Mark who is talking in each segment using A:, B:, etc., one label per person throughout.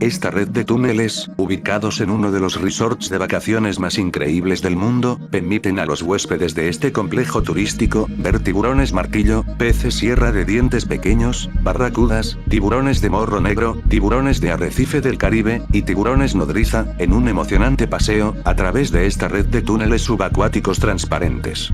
A: esta red de túneles, ubicados en uno de los resorts de vacaciones más increíbles del mundo, permiten a los huéspedes de este complejo turístico ver tiburones martillo, peces sierra de dientes pequeños, barracudas, tiburones de morro negro, tiburones de arrecife del Caribe, y tiburones nodriza, en un emocionante paseo, a través de esta red de túneles subacuáticos transparentes.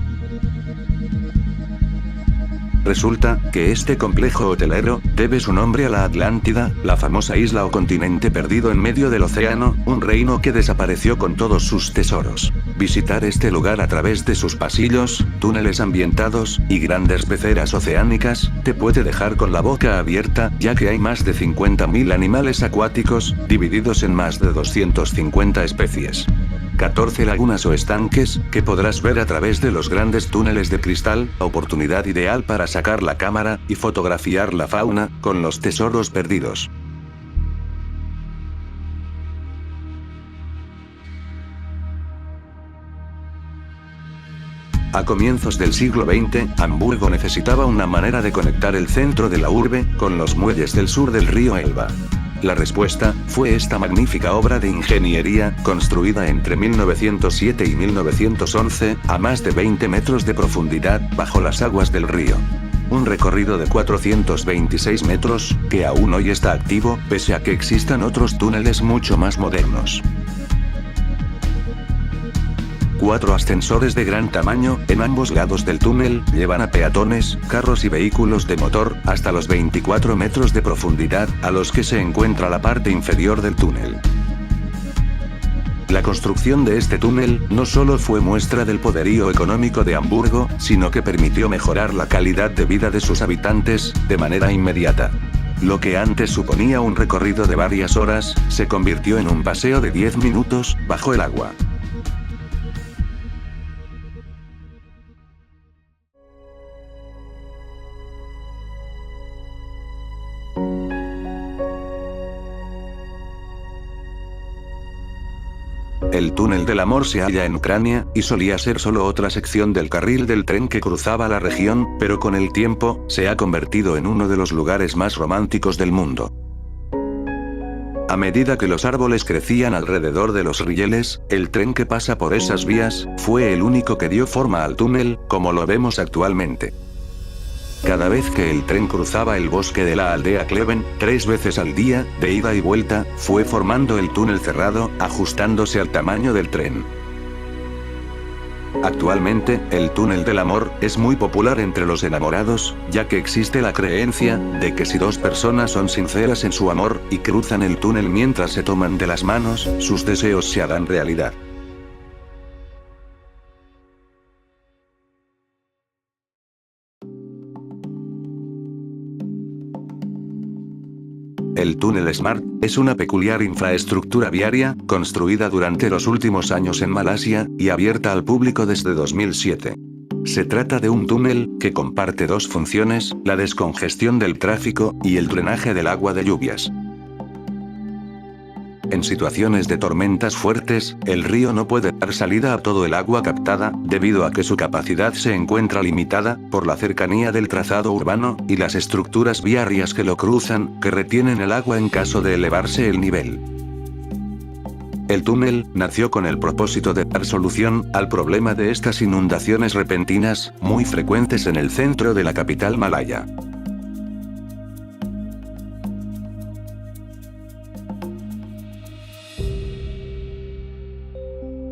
A: Resulta que este complejo hotelero debe su nombre a la Atlántida, la famosa isla o continente perdido en medio del océano, un reino que desapareció con todos sus tesoros. Visitar este lugar a través de sus pasillos, túneles ambientados y grandes peceras oceánicas te puede dejar con la boca abierta, ya que hay más de 50.000 animales acuáticos, divididos en más de 250 especies. 14 lagunas o estanques, que podrás ver a través de los grandes túneles de cristal, oportunidad ideal para sacar la cámara y fotografiar la fauna, con los tesoros perdidos. A comienzos del siglo XX, Hamburgo necesitaba una manera de conectar el centro de la urbe, con los muelles del sur del río Elba. La respuesta fue esta magnífica obra de ingeniería, construida entre 1907 y 1911, a más de 20 metros de profundidad, bajo las aguas del río. Un recorrido de 426 metros, que aún hoy está activo, pese a que existan otros túneles mucho más modernos. 4 ascensores de gran tamaño, en ambos lados del túnel, llevan a peatones, carros y vehículos de motor, hasta los 24 metros de profundidad, a los que se encuentra la parte inferior del túnel. La construcción de este túnel, no solo fue muestra del poderío económico de Hamburgo, sino que permitió mejorar la calidad de vida de sus habitantes, de manera inmediata. Lo que antes suponía un recorrido de varias horas, se convirtió en un paseo de 10 minutos, bajo el agua. El túnel del amor se halla en Ucrania, y solía ser solo otra sección del carril del tren que cruzaba la región, pero con el tiempo, se ha convertido en uno de los lugares más románticos del mundo. A medida que los árboles crecían alrededor de los rieles, el tren que pasa por esas vías, fue el único que dio forma al túnel, como lo vemos actualmente. Cada vez que el tren cruzaba el bosque de la aldea Kleven, 3 veces al día, de ida y vuelta, fue formando el túnel cerrado, ajustándose al tamaño del tren. Actualmente, el túnel del amor es muy popular entre los enamorados, ya que existe la creencia de que si 2 personas son sinceras en su amor, y cruzan el túnel mientras se toman de las manos, sus deseos se harán realidad. El túnel Smart es una peculiar infraestructura viaria, construida durante los últimos años en Malasia, y abierta al público desde 2007. Se trata de un túnel que comparte 2 funciones, la descongestión del tráfico y el drenaje del agua de lluvias. En situaciones de tormentas fuertes, el río no puede dar salida a todo el agua captada, debido a que su capacidad se encuentra limitada, por la cercanía del trazado urbano, y las estructuras viarias que lo cruzan, que retienen el agua en caso de elevarse el nivel. El túnel nació con el propósito de dar solución al problema de estas inundaciones repentinas, muy frecuentes en el centro de la capital malaya.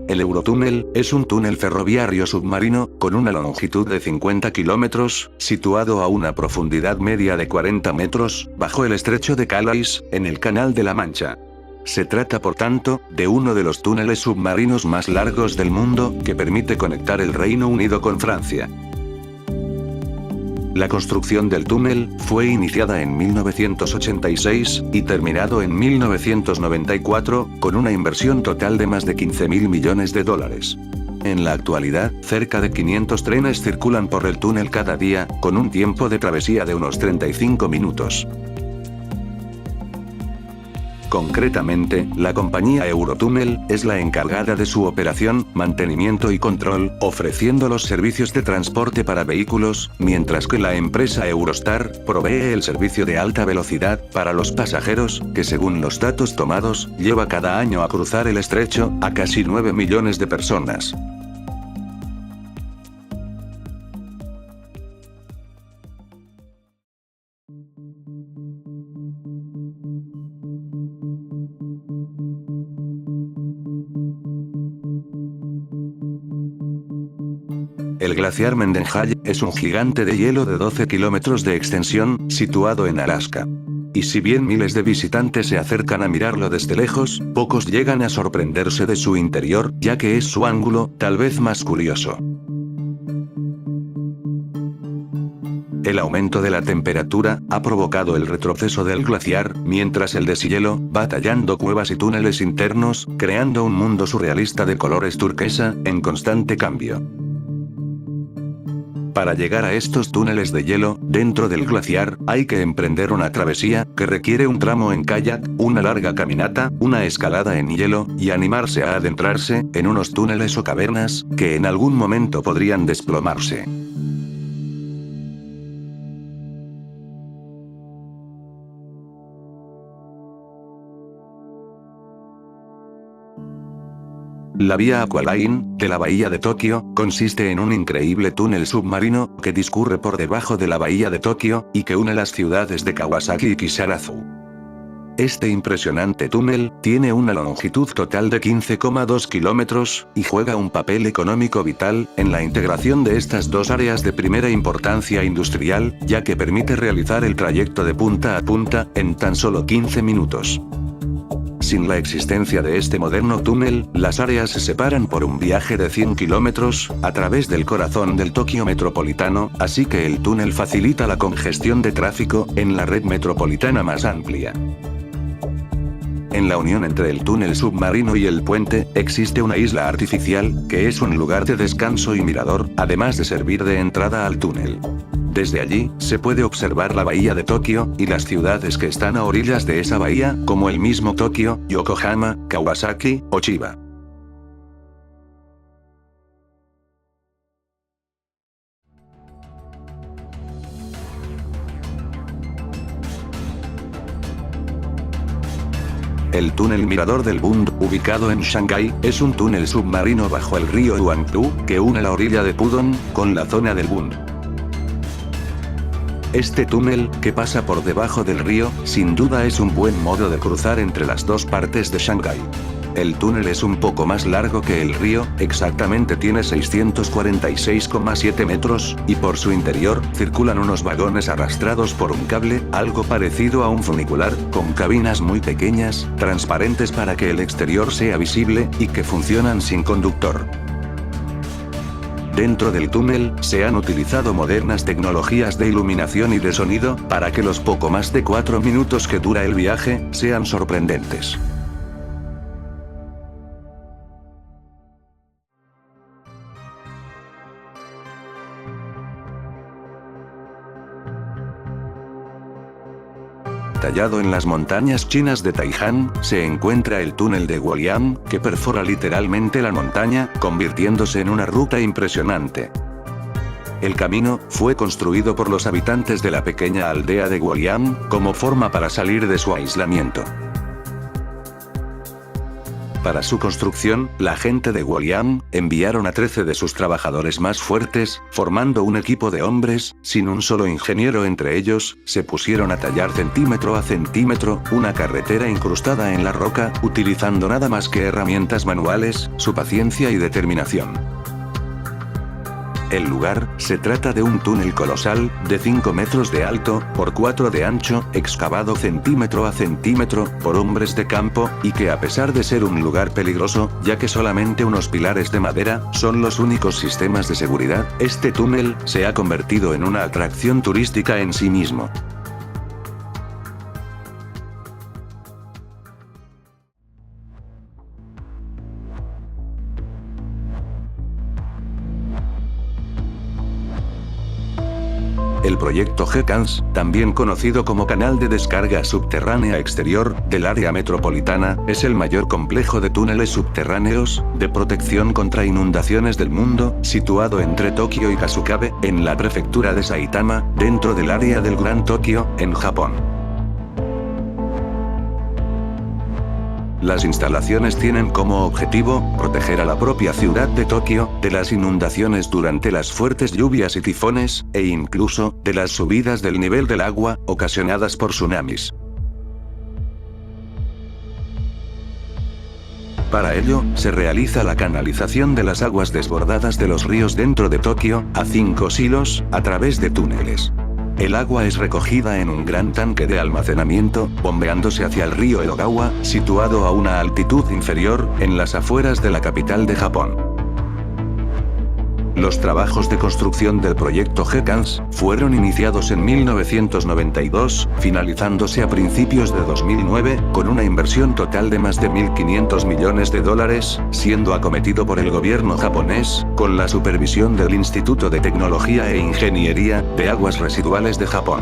A: El Eurotúnel es un túnel ferroviario submarino, con una longitud de 50 kilómetros, situado a una profundidad media de 40 metros, bajo el estrecho de Calais, en el Canal de la Mancha. Se trata por tanto, de uno de los túneles submarinos más largos del mundo, que permite conectar el Reino Unido con Francia. La construcción del túnel fue iniciada en 1986 y terminado en 1994, con una inversión total de más de 15.000 millones de dólares. En la actualidad, cerca de 500 trenes circulan por el túnel cada día, con un tiempo de travesía de unos 35 minutos. Concretamente, la compañía Eurotunnel es la encargada de su operación, mantenimiento y control, ofreciendo los servicios de transporte para vehículos, mientras que la empresa Eurostar provee el servicio de alta velocidad para los pasajeros, que según los datos tomados, lleva cada año a cruzar el estrecho a casi 9 millones de personas. El glaciar Mendenhall es un gigante de hielo de 12 kilómetros de extensión, situado en Alaska. Y si bien miles de visitantes se acercan a mirarlo desde lejos, pocos llegan a sorprenderse de su interior, ya que es su ángulo, tal vez más curioso. El aumento de la temperatura ha provocado el retroceso del glaciar, mientras el deshielo va tallando cuevas y túneles internos, creando un mundo surrealista de colores turquesa, en constante cambio. Para llegar a estos túneles de hielo, dentro del glaciar, hay que emprender una travesía, que requiere un tramo en kayak, una larga caminata, una escalada en hielo, y animarse a adentrarse, en unos túneles o cavernas, que en algún momento podrían desplomarse. La vía Aqualine, de la bahía de Tokio, consiste en un increíble túnel submarino, que discurre por debajo de la bahía de Tokio, y que une las ciudades de Kawasaki y Kisarazu. Este impresionante túnel, tiene una longitud total de 15,2 kilómetros, y juega un papel económico vital, en la integración de estas dos áreas de primera importancia industrial, ya que permite realizar el trayecto de punta a punta, en tan solo 15 minutos. Sin la existencia de este moderno túnel, las áreas se separan por un viaje de 100 kilómetros, a través del corazón del Tokio metropolitano, así que el túnel facilita la congestión de tráfico, en la red metropolitana más amplia. En la unión entre el túnel submarino y el puente, existe una isla artificial, que es un lugar de descanso y mirador, además de servir de entrada al túnel. Desde allí, se puede observar la bahía de Tokio, y las ciudades que están a orillas de esa bahía, como el mismo Tokio, Yokohama, Kawasaki, o Chiba. El túnel Mirador del Bund, ubicado en Shanghái, es un túnel submarino bajo el río Huangpu, que une la orilla de Pudong, con la zona del Bund. Este túnel, que pasa por debajo del río, sin duda es un buen modo de cruzar entre las dos partes de Shanghái. El túnel es un poco más largo que el río, exactamente tiene 646,7 metros, y por su interior, circulan unos vagones arrastrados por un cable, algo parecido a un funicular, con cabinas muy pequeñas, transparentes para que el exterior sea visible, y que funcionan sin conductor. Dentro del túnel, se han utilizado modernas tecnologías de iluminación y de sonido, para que los poco más de 4 minutos que dura el viaje, sean sorprendentes. Tallado en las montañas chinas de Taihan, se encuentra el túnel de Guoliang, que perfora literalmente la montaña, convirtiéndose en una ruta impresionante. El camino fue construido por los habitantes de la pequeña aldea de Guoliang, como forma para salir de su aislamiento. Para su construcción, la gente de Guoliang enviaron a 13 de sus trabajadores más fuertes, formando un equipo de hombres, sin un solo ingeniero entre ellos, se pusieron a tallar centímetro a centímetro, una carretera incrustada en la roca, utilizando nada más que herramientas manuales, su paciencia y determinación. El lugar, se trata de un túnel colosal, de 5 metros de alto, por 4 de ancho, excavado centímetro a centímetro, por hombres de campo, y que a pesar de ser un lugar peligroso, ya que solamente unos pilares de madera, son los únicos sistemas de seguridad, este túnel, se ha convertido en una atracción turística en sí mismo. El proyecto GECANS, también conocido como Canal de Descarga Subterránea Exterior, del área metropolitana, es el mayor complejo de túneles subterráneos, de protección contra inundaciones del mundo, situado entre Tokio y Kasukabe, en la prefectura de Saitama, dentro del área del Gran Tokio, en Japón. Las instalaciones tienen como objetivo, proteger a la propia ciudad de Tokio, de las inundaciones durante las fuertes lluvias y tifones, e incluso, de las subidas del nivel del agua, ocasionadas por tsunamis. Para ello, se realiza la canalización de las aguas desbordadas de los ríos dentro de Tokio, a 5 silos, a través de túneles. El agua es recogida en un gran tanque de almacenamiento, bombeándose hacia el río Edogawa, situado a una altitud inferior, en las afueras de la capital de Japón. Los trabajos de construcción del proyecto GECANS fueron iniciados en 1992, finalizándose a principios de 2009, con una inversión total de más de $1.500 millones, siendo acometido por el gobierno japonés, con la supervisión del Instituto de Tecnología e Ingeniería de Aguas Residuales de Japón.